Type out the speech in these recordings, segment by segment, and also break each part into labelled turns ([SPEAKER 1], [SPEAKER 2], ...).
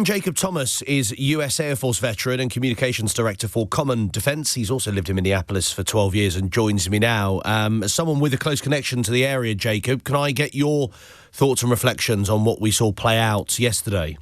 [SPEAKER 1] Captain Jacob Thomas is US Air Force veteran and communications director for Common Defense. He's also lived in Minneapolis for 12 years and joins me now. As someone with a close connection to the area, Jacob, can I get your thoughts and reflections on what we saw play out yesterday?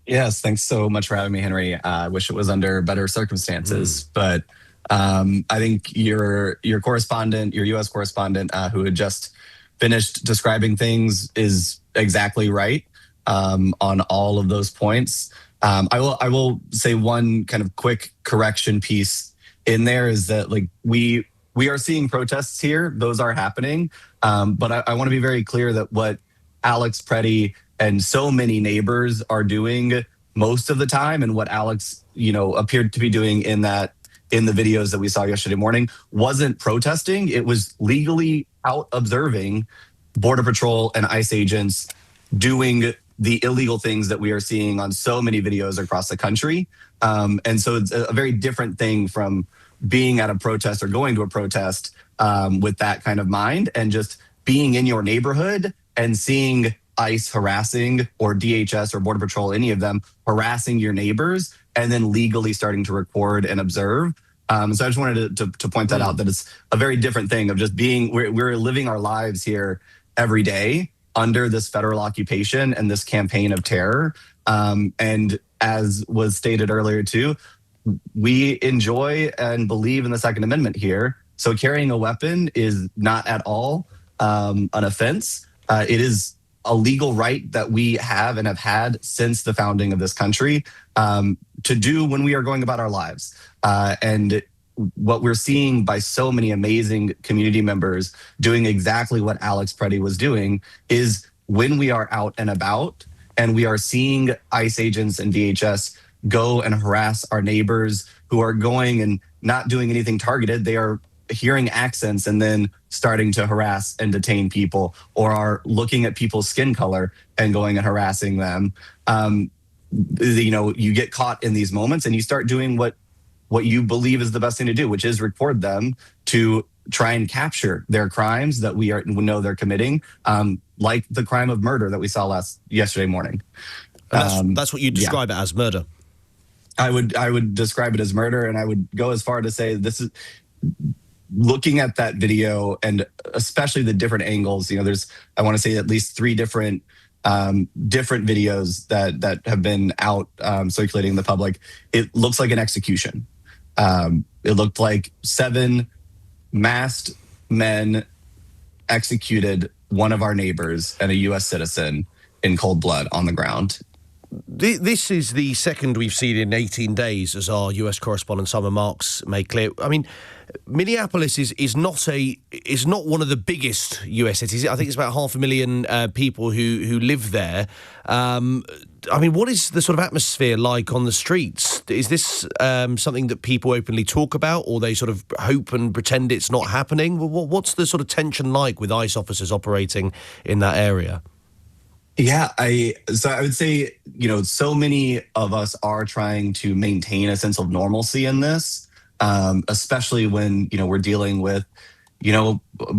[SPEAKER 2] Yes, thanks so much for having me, Henry. I wish it was under better circumstances, but I think your correspondent, your U.S. correspondent, who had just finished describing things, is exactly right on all of those points. I will say one kind of quick correction piece in there is that we are seeing protests here; those are happening. But I want to be very clear that what Alex Pretti and so many neighbors are doing most of the time, and what Alex, appeared to be doing in the videos that we saw yesterday morning, wasn't protesting. It was legally out observing Border Patrol and ICE agents doing the illegal things that we are seeing on so many videos across the country. And so it's a very different thing from being at a protest or going to a protest with that kind of mind, and just being in your neighborhood and seeing ICE harassing, or DHS or Border Patrol, any of them harassing your neighbors, and then legally starting to record and observe. So I just wanted to point that out, that it's a very different thing of just being, we're living our lives here every day under this federal occupation and this campaign of terror. And as was stated earlier too, we enjoy and believe in the Second Amendment here. So carrying a weapon is not at all an offense. It is a legal right that we have and have had since the founding of this country to do when we are going about our lives. And what we're seeing by so many amazing community members doing exactly what Alex Pretti was doing is, when we are out and about and we are seeing ICE agents and DHS go and harass our neighbors who are going and not doing anything targeted, they are hearing accents and then starting to harass and detain people, or are looking at people's skin color and going and harassing them. You get caught in these moments and you start doing what you believe is the best thing to do, which is record them to try and capture their crimes that we know they're committing, like the crime of murder that we saw yesterday morning.
[SPEAKER 1] That's what you describe it as, murder.
[SPEAKER 2] I would describe it as murder, and I would go as far to say this is, looking at that video, and especially the different angles, there's, I want to say, at least 3 different videos that have been out circulating in the public. It looks like an execution. It looked like 7 masked men executed one of our neighbors and a U.S. citizen in cold blood on the ground.
[SPEAKER 1] This is the second we've seen in 18 days, as our US correspondent Simon Marks made clear. I mean, Minneapolis is not one of the biggest US cities. I think it's about 500,000 people who live there. I mean, what is the sort of atmosphere like on the streets? Is this something that people openly talk about, or they sort of hope and pretend it's not happening? What's the sort of tension like with ICE officers operating in that area?
[SPEAKER 2] Yeah, so I would say, so many of us are trying to maintain a sense of normalcy in this, especially when, we're dealing with,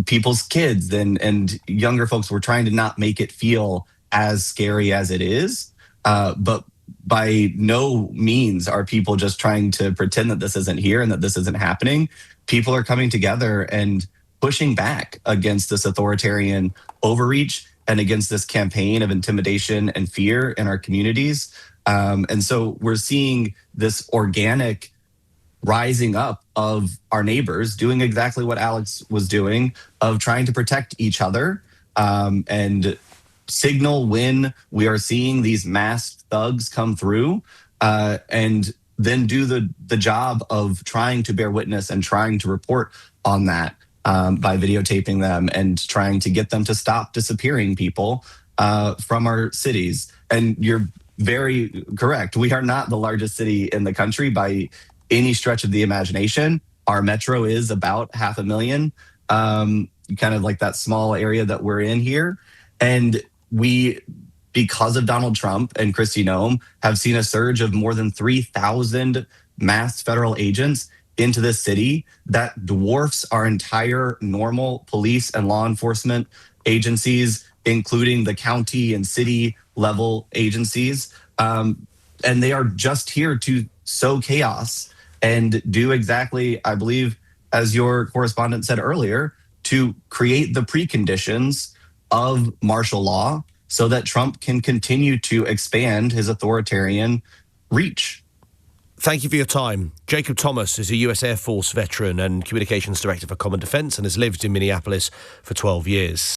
[SPEAKER 2] people's kids and younger folks. We're trying to not make it feel as scary as it is. But by no means are people just trying to pretend that this isn't here and that this isn't happening. People are coming together and pushing back against this authoritarian overreach and against this campaign of intimidation and fear in our communities. And so we're seeing this organic rising up of our neighbors doing exactly what Alex was doing, of trying to protect each other and signal when we are seeing these masked thugs come through, and then do the job of trying to bear witness and trying to report on that. By videotaping them and trying to get them to stop disappearing people from our cities. And you're very correct. We are not the largest city in the country by any stretch of the imagination. Our metro is about 500,000, kind of like that small area that we're in here. And we, because of Donald Trump and Kristi Noem, have seen a surge of more than 3,000 masked federal agents into this city that dwarfs our entire normal police and law enforcement agencies, including the county and city level agencies. And they are just here to sow chaos and do exactly, I believe, as your correspondent said earlier, to create the preconditions of martial law so that Trump can continue to expand his authoritarian reach.
[SPEAKER 1] Thank you for your time. Jacob Thomas is a US Air Force veteran and communications director for Common Defense and has lived in Minneapolis for 12 years.